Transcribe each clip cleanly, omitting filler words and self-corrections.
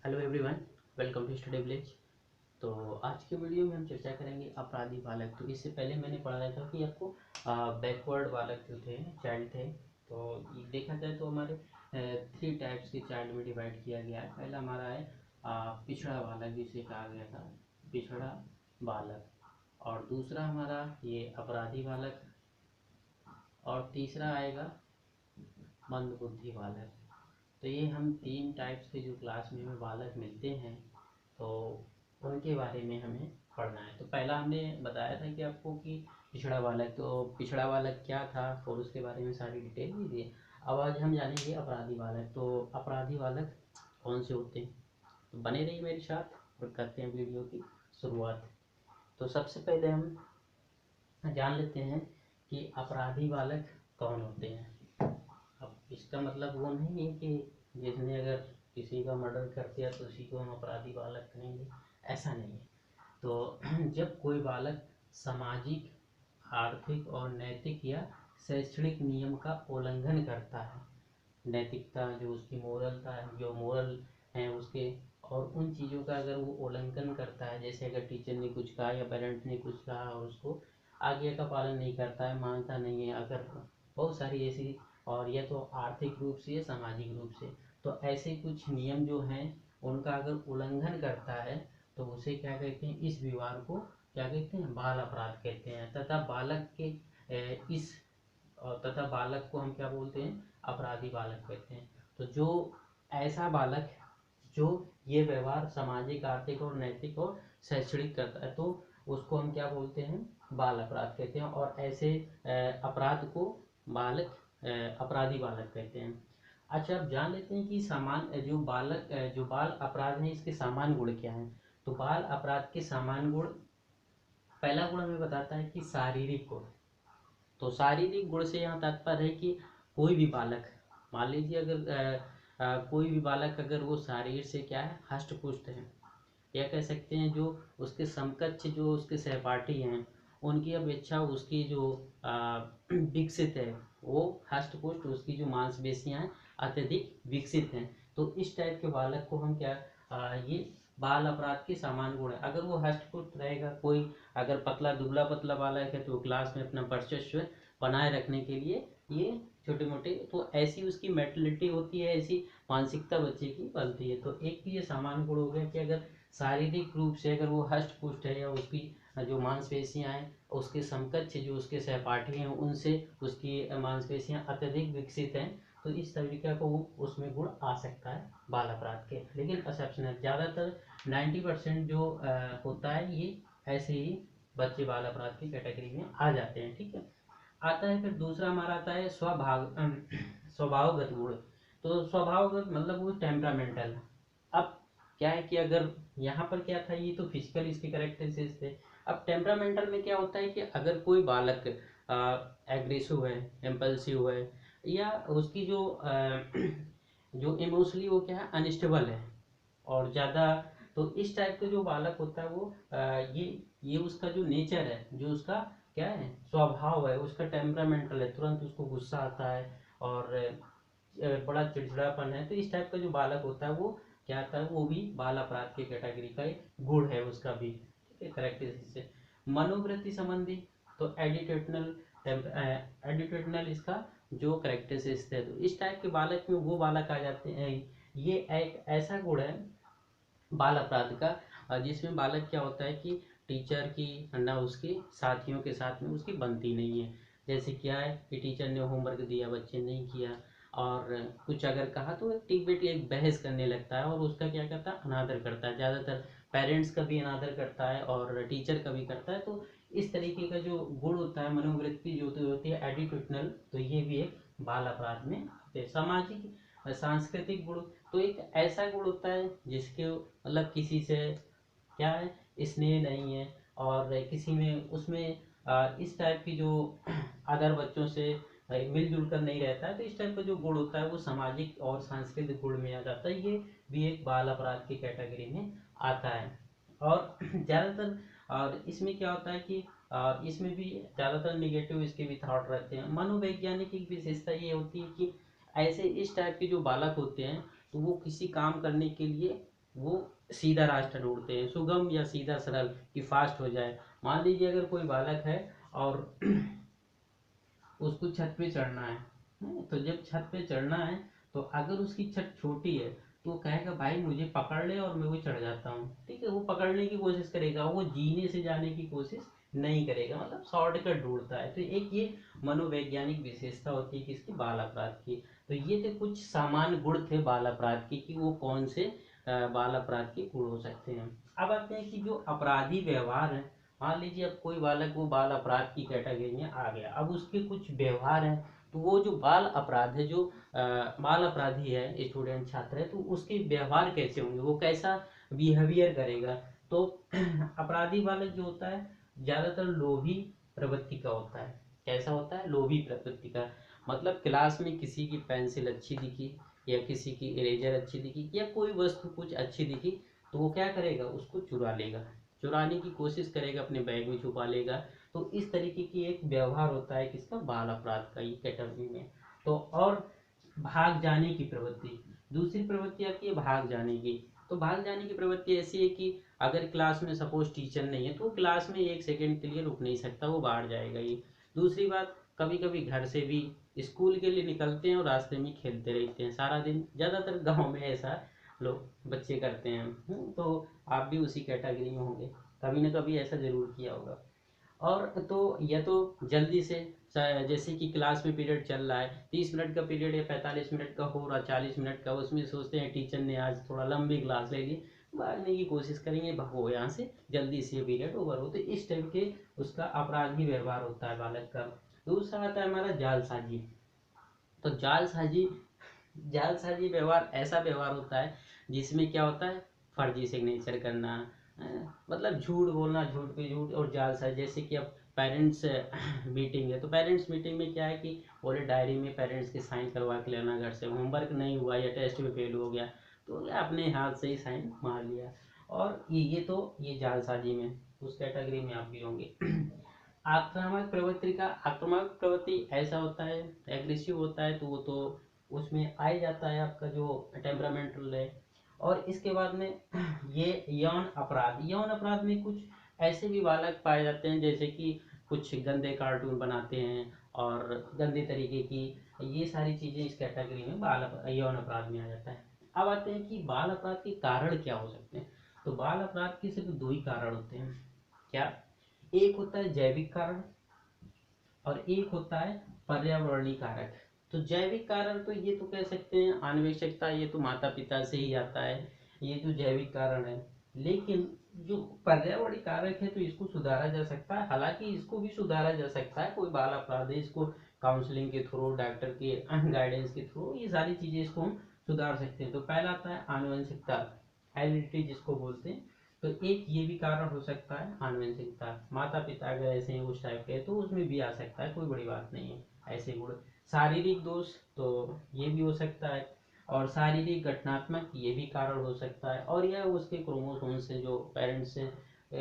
Hello everyone, welcome to study village. तो आज के वीडियो में हम चर्चा करेंगे अपराधी बालक। तो इससे पहले मैंने पढ़ाया था कि आपको बैकवर्ड बालक जो थे, चाइल्ड थे। तो ये देखा जाए तो हमारे 3 टाइप्स के चाइल्ड में डिवाइड किया गया है। पहला हमारा है पिछड़ा बालक, जिसे कहा गया था पिछड़ा बालक। और दूसरा हमारा ये अपराधी बालक। और तीसरा आएगा मंदबुद्धि बालक। तो ये हम 3 टाइप्स के जो क्लास में हमें बालक मिलते हैं, तो उनके बारे में हमें पढ़ना है। तो पहला हमने बताया था कि आपको कि पिछड़ा बालक, तो पिछड़ा बालक क्या था और उसके बारे में सारी डिटेल भी दी है। अब आज हम जानेंगे अपराधी बालक। तो अपराधी बालक कौन से होते हैं, तो बने रहिए मेरे साथ और करते हैं वीडियो की शुरुआत। तो सबसे पहले हम जान लेते हैं कि अपराधी बालक कौन होते हैं। अब इसका मतलब वो नहीं है कि जिसने अगर किसी का मर्डर कर दिया तो उसी को हम अपराधी बालक कहेंगे, ऐसा नहीं है। तो जब कोई बालक सामाजिक, आर्थिक और नैतिक या शैक्षणिक नियम का उल्लंघन करता है, नैतिकता जो उसकी मोरलता है, जो मोरल है उसके, और उन चीज़ों का अगर वो उल्लंघन करता है, जैसे अगर टीचर ने कुछ कहा या पेरेंट ने कुछ कहा और उसको आज्ञा का पालन नहीं करता है, मानता नहीं है, अगर बहुत सारी ऐसी, और यह तो आर्थिक रूप से या सामाजिक रूप से, तो ऐसे कुछ नियम जो हैं उनका अगर उल्लंघन करता है तो उसे क्या कहते हैं, इस व्यवहार को क्या कहते हैं, बाल अपराध कहते हैं। तथा बालक के इस और तथा बालक को हम क्या बोलते हैं, अपराधी बालक कहते हैं। तो जो ऐसा बालक जो ये व्यवहार सामाजिक, आर्थिक और नैतिक और शैक्षणिक करता है, तो उसको हम क्या बोलते हैं, बाल अपराध कहते हैं। और ऐसे अपराध को बालक अपराधी बालक कहते हैं। अच्छा, अब जान लेते हैं कि जो बाल अपराध है इसके सामान्य गुण क्या हैं। तो बाल अपराध के सामान्य गुण, पहला गुण हमें बताता है कि शारीरिक गुण। तो शारीरिक गुण से यहाँ तात्पर्य है कि कोई भी बालक, मान लीजिए अगर कोई भी बालक अगर वो शरीर से क्या है, हष्ट पुष्ट है, या कह सकते हैं जो उसके समकक्ष जो उसके सहपाठी हैं उनकी अपेक्षा उसकी जो विकसित है, वो हष्ट पुष्ट, उसकी जो मांसपेशियां हैं अत्यधिक विकसित हैं, तो इस टाइप के बालक को हम क्या, ये बाल अपराध के सामान्य गुण है। अगर वो हष्ट पुष्ट रहेगा, कोई अगर पतला दुबला पतला बालक है तो क्लास में अपना वर्चस्व बनाए रखने के लिए ये छोटे मोटे, तो ऐसी उसकी मेंटलिटी होती है, ऐसी मानसिकता बच्चे की बनती है। तो एक भी ये सामान्य गुण हो गया कि अगर शारीरिक रूप से अगर वो हष्ट पुष्ट है, या उसकी जो मांसपेशियां हैं उसके समकक्ष जो उसके सहपाठी हैं उनसे उसकी मांसपेशियां अत्यधिक विकसित हैं, तो इस तरीके को उसमें गुण आ सकता है बाल अपराध के। लेकिन एक्सेप्शनल, ज़्यादातर 90% जो होता है ये ऐसे ही बच्चे बाल अपराध की कैटेगरी में आ जाते हैं। ठीक है, आता है फिर दूसरा हमारा आता है स्वभावगत गुण। तो स्वभावगत मतलब वो टेम्परामेंटल। अब क्या है कि अगर यहाँ पर क्या था, ये तो फिजिकल इसके करेक्टरिस्टिक्स थे। अब टेम्परामेंटल में क्या होता है कि अगर कोई बालक एग्रेसिव है, इम्पल्सिव है, या उसकी जो जो इमोशनली वो क्या है, अनस्टेबल है और ज़्यादा, तो इस टाइप का जो बालक होता है वो ये उसका जो नेचर है, जो उसका क्या है, स्वभाव है, उसका टेम्परामेंटल है, तुरंत उसको गुस्सा आता है और बड़ा चिड़चिड़ापन है, तो इस टाइप का जो बालक होता है वो क्या आता है, वो भी बाल अपराध की कैटेगरी का एक गुण है उसका भी। ठीक है, करेक्टरिस्टिक से मनोवृत्ति संबंधी, तो एडिटेशनल इसका जो करेक्टरिस्टिक्स है, तो इस टाइप के बालक में वो बालक आ जाते हैं। ये एक ऐसा गुण है बाल अपराध का, जिसमें बालक क्या होता है कि टीचर की ना उसके साथियों के साथ में उसकी बनती नहीं है। जैसे क्या है कि टीचर ने होमवर्क दिया, बच्चे ने नहीं किया, और कुछ अगर कहा तो टिक बेटी एक बहस करने लगता है और उसका क्या करता है, अनादर करता है। ज़्यादातर पेरेंट्स का भी अनादर करता है और टीचर का भी करता है। तो इस तरीके का जो गुण होता है, मनोवृत्ति जो होती है एटीट्यूडनल, तो ये भी एक बाल अपराध में आते हैं। सामाजिक सांस्कृतिक गुण, तो एक ऐसा गुण होता है जिसके मतलब किसी से क्या है, स्नेह नहीं है, और किसी में उसमें इस टाइप की जो अदर बच्चों से मिलजुल कर नहीं रहता है, तो इस टाइप का जो गुण होता है वो सामाजिक और सांस्कृतिक गुण में आ जाता है। ये भी एक बाल अपराध की कैटेगरी में आता है। और ज़्यादातर, और इसमें क्या होता है कि इसमें भी ज़्यादातर निगेटिव इसके भी थॉट रहते हैं। मनोवैज्ञानिक की विशेषता ये होती है कि ऐसे इस टाइप के जो बालक होते हैं, तो वो किसी काम करने के लिए वो सीधा रास्ता ढूंढते हैं, सुगम या सीधा सरल, कि फास्ट हो जाए। मान लीजिए अगर कोई बालक है और उसको छत पे चढ़ना है, तो जब छत पे चढ़ना है तो अगर उसकी छत छोटी है तो वो कहेगा भाई मुझे पकड़ ले और मैं वो चढ़ जाता हूँ, ठीक है, वो पकड़ने की कोशिश करेगा, वो जीने से जाने की कोशिश नहीं करेगा, मतलब शॉर्टकट ढूंढता है। तो एक ये मनोवैज्ञानिक विशेषता होती है किसकी, बाल अपराध की। तो ये थे कुछ सामान्य गुण थे बाल अपराध के, कि वो कौन से बाल अपराध के गुण हो सकते हैं। अब आते हैं कि जो अपराधी व्यवहार है, मान लीजिए अब कोई बालक वो बाल अपराध की कैटेगरी में आ गया, अब उसके कुछ व्यवहार हैं, तो वो जो बाल अपराध है, जो बाल अपराधी है, स्टूडेंट छात्र है, तो उसके व्यवहार कैसे होंगे, वो कैसा बिहेवियर करेगा। तो अपराधी बालक जो होता है ज्यादातर लोभी प्रवृत्ति का होता है। कैसा होता है, लोभी प्रवृत्ति का। मतलब क्लास में किसी की पेंसिल अच्छी दिखी या किसी की इरेजर अच्छी दिखी या कोई वस्तु कुछ अच्छी दिखी, तो वो क्या करेगा, उसको चुरा लेगा, चुराने की कोशिश करेगा, अपने बैग में छुपा लेगा। तो इस तरीके की एक व्यवहार होता है किसका, बाल अपराध का, ये कैटेगरी में। तो और भाग जाने की प्रवृत्ति, दूसरी प्रवृत्ति आती है भाग जाने की। तो भाग जाने की प्रवृत्ति ऐसी है कि अगर क्लास में सपोज टीचर नहीं है तो वो क्लास में 1 सेकेंड के लिए रुक नहीं सकता, वो बाहर जाएगा ही। दूसरी बात, कभी कभी घर से भी स्कूल के लिए निकलते हैं और रास्ते में खेलते रहते हैं सारा दिन, ज़्यादातर गांव में ऐसा लोग बच्चे करते हैं। तो आप भी उसी कैटेगरी में होंगे, कभी ना कभी ऐसा जरूर किया होगा। और तो या तो जल्दी से जैसे कि क्लास में पीरियड चल रहा है, 30 मिनट का पीरियड या 45 मिनट का हो रहा, 40 मिनट का, उसमें सोचते हैं टीचर ने आज थोड़ा लंबी क्लास ले ली, भागने की कोशिश करेंगे, भगो यहाँ से, जल्दी से ये पीरियड ओवर हो। तो इस टाइप के उसका अपराधी व्यवहार होता है बालक का। दूसरा आता है हमारा जालसाजी। तो जालसाजी व्यवहार ऐसा व्यवहार होता है जिसमें क्या होता है, फर्जी सिग्नेचर करना, मतलब झूठ बोलना, झूठ पे झूठ, और जालसाजी जैसे कि अब पेरेंट्स मीटिंग है, तो पेरेंट्स मीटिंग में क्या है कि बोले डायरी में पेरेंट्स के साइन करवा के लेना, घर से होमवर्क नहीं हुआ या टेस्ट में फेल हो गया तो अपने हाथ से ही साइन मार लिया। और ये जालसाजी में उस कैटेगरी में आप भी होंगे। आक्रामक प्रवृत्ति ऐसा होता है, एग्रेसिव होता है, तो वो तो उसमें आ ही जाता है आपका जो टेम्परामेंटल है। और इसके बाद में ये यौन अपराध में कुछ ऐसे भी बालक पाए जाते हैं जैसे कि कुछ गंदे कार्टून बनाते हैं और गंदे तरीके की, ये सारी चीजें इस कैटेगरी में यौन अपराध में आ जाता है। अब आते हैं कि बाल अपराध के कारण क्या हो सकते हैं। तो बाल अपराध के सिर्फ दो ही कारण होते हैं। क्या, एक होता है जैविक कारण और एक होता है पर्यावरणीय कारक। तो जैविक कारण तो ये तो कह सकते हैं आनुवंशिकता, ये तो माता पिता से ही आता है, ये जो जैविक कारण है। लेकिन जो पर्यावरणीय कारक है तो इसको सुधारा जा सकता है, हालांकि इसको भी सुधारा जा सकता है, कोई बाल अपराध है इसको काउंसलिंग के थ्रू, डॉक्टर के गाइडेंस के थ्रू, ये सारी चीजें इसको हम सुधार सकते हैं। तो पहला आता है आनुवंशिकता, हेरिडिटी जिसको बोलते हैं। तो एक ये भी कारण हो सकता है आनुवंशिकता, माता पिता अगर ऐसे हैं उस टाइप के तो उसमें भी आ सकता है, कोई बड़ी बात नहीं है ऐसे गुण। शारीरिक दोष, तो ये भी हो सकता है। और शारीरिक घटनात्मक, ये भी कारण हो सकता है। और यह उसके क्रोमोसोम से जो पेरेंट्स से,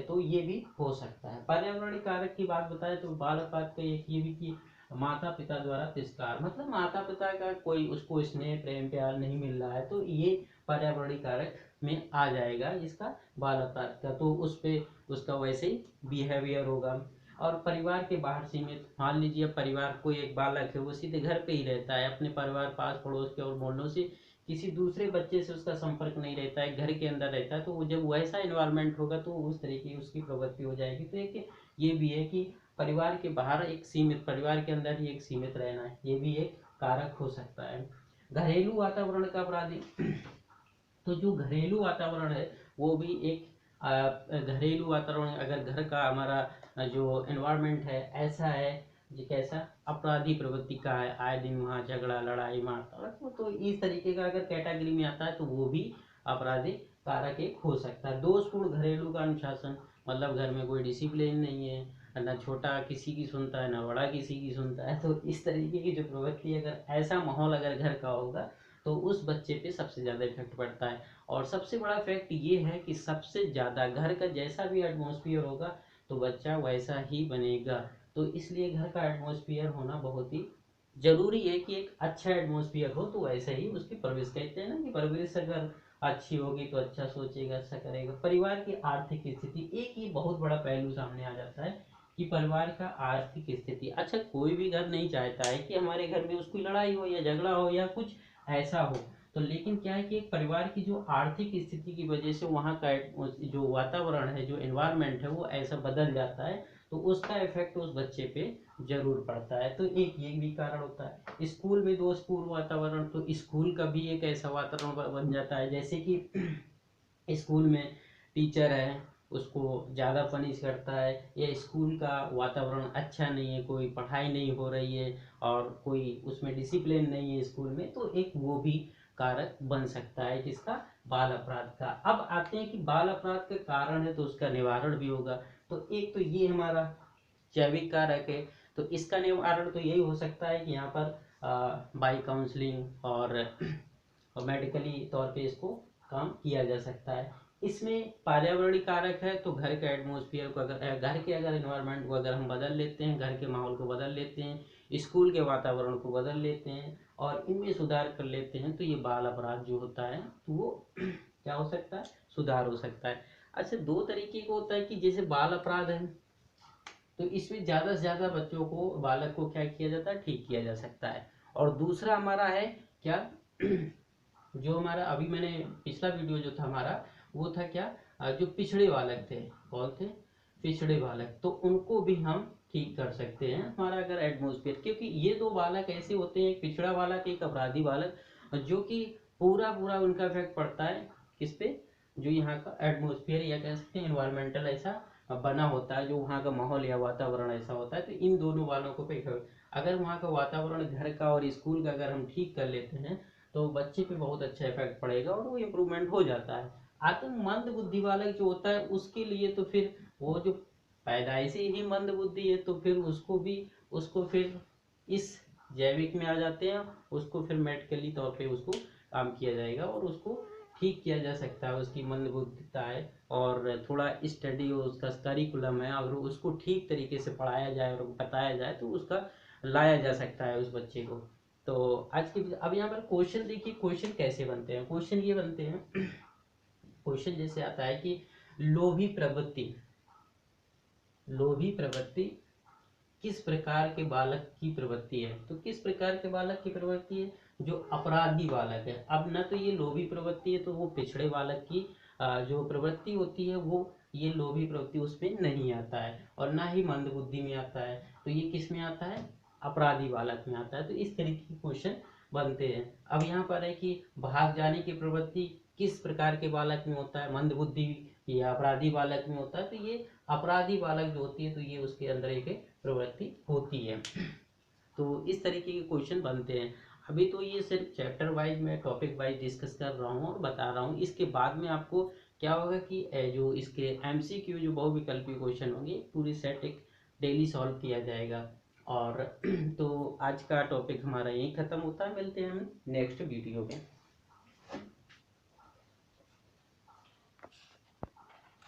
तो ये भी हो सकता है। पर्यावरणीय कारक की बात बताए तो बाल अपराध का एक ये भी कि माता पिता द्वारा तिरस्कार, मतलब माता पिता का कोई उसको स्नेह प्रेम प्यार नहीं मिल रहा है, तो ये पर्यावरणीय कारक में आ जाएगा इसका, बाल अपराध का। तो उस पे उसका वैसे ही बिहेवियर होगा। और परिवार के बाहर सीमित, मान लीजिए परिवार कोई एक बालक है वो सीधे घर पे ही रहता है, अपने परिवार पास पड़ोस के और मोहल्लों से किसी दूसरे बच्चे से उसका संपर्क नहीं रहता है, घर के अंदर रहता है, तो वो जब वैसा इन्वायरमेंट होगा तो उस तरीके की उसकी प्रवृत्ति हो जाएगी। तो एक ये भी है कि परिवार के बाहर एक सीमित, परिवार के अंदर ही एक सीमित रहना है, ये भी एक कारक हो सकता है। घरेलू वातावरण का अपराधी, तो जो घरेलू वातावरण है वो भी एक घरेलू वातावरण, अगर घर का हमारा जो एनवायरनमेंट है ऐसा है जो कैसा अपराधी प्रवृत्ति का है, आए दिन वहाँ झगड़ा लड़ाई मारता, तो इस तरीके का अगर कैटेगरी में आता है तो वो भी अपराधी कारक एक हो सकता है। दोषपूर्ण घरेलू का अनुशासन, मतलब घर में कोई डिसिप्लिन नहीं है, ना छोटा किसी की सुनता है ना बड़ा किसी की सुनता है, तो इस तरीके की जो प्रवृत्ति, अगर ऐसा माहौल अगर घर का होगा तो उस बच्चे पे सबसे ज़्यादा इफेक्ट पड़ता है। और सबसे बड़ा फैक्ट ये है कि सबसे ज़्यादा घर का जैसा भी एटमॉस्फेयर होगा तो बच्चा वैसा ही बनेगा। तो इसलिए घर का एटमॉस्फेयर होना बहुत ही जरूरी है कि एक अच्छा एटमॉस्फेयर हो, तो वैसे ही उसकी परवरिश, कहते हैं ना कि परवरिश अगर अच्छी होगी तो अच्छा सोचेगा, अच्छा करेगा। परिवार की आर्थिक स्थिति, एक ये बहुत बड़ा पहलू सामने आ जाता है कि परिवार का आर्थिक स्थिति। अच्छा, कोई भी घर नहीं चाहता है कि हमारे घर में उसकी लड़ाई हो या झगड़ा हो या कुछ ऐसा हो, तो लेकिन क्या है कि एक परिवार की जो आर्थिक स्थिति की वजह से वहाँ का जो वातावरण है, जो एनवायरनमेंट है, वो ऐसा बदल जाता है, तो उसका इफेक्ट उस बच्चे पे जरूर पड़ता है। तो एक ये भी कारण होता है। स्कूल में दोस्तपूर्ण वातावरण, तो स्कूल का भी एक ऐसा वातावरण बन जाता है जैसे कि स्कूल में टीचर है उसको ज़्यादा पनिश करता है, या स्कूल का वातावरण अच्छा नहीं है, कोई पढ़ाई नहीं हो रही है और कोई उसमें डिसिप्लिन नहीं है स्कूल में, तो एक वो भी कारक बन सकता है जिसका बाल अपराध का। अब आते हैं कि बाल अपराध के कारण है तो उसका निवारण भी होगा। तो एक तो ये हमारा जैविक कारक है, तो इसका निवारण तो यही हो सकता है कि यहाँ पर बाई काउंसलिंग और मेडिकली तौर पे इसको काम किया जा सकता है। इसमें पर्यावरणीय कारक है, तो घर के एटमोसफियर को अगर घर के अगर इन्वायरमेंट को अगर हम बदल लेते हैं, घर के माहौल को बदल लेते हैं, स्कूल के वातावरण को बदल लेते हैं और इनमें सुधार कर लेते हैं, तो ये बाल अपराध जो होता है तो वो क्या हो सकता है, सुधार हो सकता है। अच्छा, दो तरीके का होता है कि जैसे बाल अपराध है तो इसमें ज़्यादा से ज़्यादा बच्चों को, बालक को क्या किया जाता है, ठीक किया जा सकता है। और दूसरा हमारा है क्या जो हमारा अभी मैंने पिछला वीडियो जो था हमारा, वो था क्या, जो पिछड़े बालक थे, कौन थे, पिछड़े बालक, तो उनको भी हम ठीक कर सकते हैं हमारा अगर एटमोसफियर, क्योंकि ये दो बालक ऐसे होते हैं, एक पिछड़ा बालक एक अपराधी बालक, जो कि पूरा पूरा उनका इफेक्ट पड़ता है किस पे, जो यहाँ का एटमोसफियर या कह सकते हैं इन्वायरमेंटल ऐसा बना होता है, जो वहाँ का माहौल या वातावरण ऐसा होता है, तो इन दोनों वालों को पे अगर वहाँ का वातावरण घर का और स्कूल का अगर हम ठीक कर लेते हैं तो बच्चे पे बहुत अच्छा इफेक्ट पड़ेगा और वो इम्प्रूवमेंट हो जाता है। आते मंद बुद्धि बालक जो होता है उसके लिए तो फिर वो जो पैदाइशी ही मंद बुद्धि है, तो फिर उसको फिर इस जैविक में आ जाते हैं, उसको फिर मेडिकली तौर पे उसको काम किया जाएगा और उसको ठीक किया जा सकता है, उसकी मंदबुद्धिता है और थोड़ा स्टडी उसका करिकुलम है, अगर उसको ठीक तरीके से पढ़ाया जाए और बताया जाए तो उसका लाया जा सकता है उस बच्चे को। तो आज की अब यहाँ पर क्वेश्चन देखिए, क्वेश्चन कैसे बनते हैं, क्वेश्चन ये बनते हैं क्वेश्चन जैसे आता है कि लोभी प्रवृत्ति, लोभी प्रवृत्ति किस प्रकार के बालक की प्रवृत्ति है, तो किस प्रकार के बालक की प्रवृत्ति है, जो अपराधी बालक है। अब न तो ये लोभी प्रवृत्ति है, तो वो पिछड़े बालक की जो प्रवृत्ति होती है वो, ये लोभी प्रवृत्ति उसमें नहीं आता है, और ना ही मंदबुद्धि में आता है, तो ये किस में आता है, अपराधी बालक में आता है। तो इस तरीके के क्वेश्चन बनते हैं। अब यहाँ पर है कि भाग जाने की प्रवृत्ति किस प्रकार के बालक में होता है, मंदबुद्धि या अपराधी बालक में होता है, तो ये अपराधी बालक जो होती है तो ये उसके अंदर एक प्रवृत्ति होती है। तो इस तरीके के क्वेश्चन बनते हैं। अभी तो ये सिर्फ चैप्टर वाइज मैं टॉपिक वाइज डिस्कस कर रहा हूँ और बता रहा हूँ, इसके बाद में आपको क्या होगा कि जो इसके एमसीक्यू जो बहुविकल्पी क्वेश्चन होंगे पूरी सेट एक डेली सॉल्व किया जाएगा। और तो आज का टॉपिक हमारा यही खत्म होता है, मिलते हैं हम नेक्स्ट वीडियो में।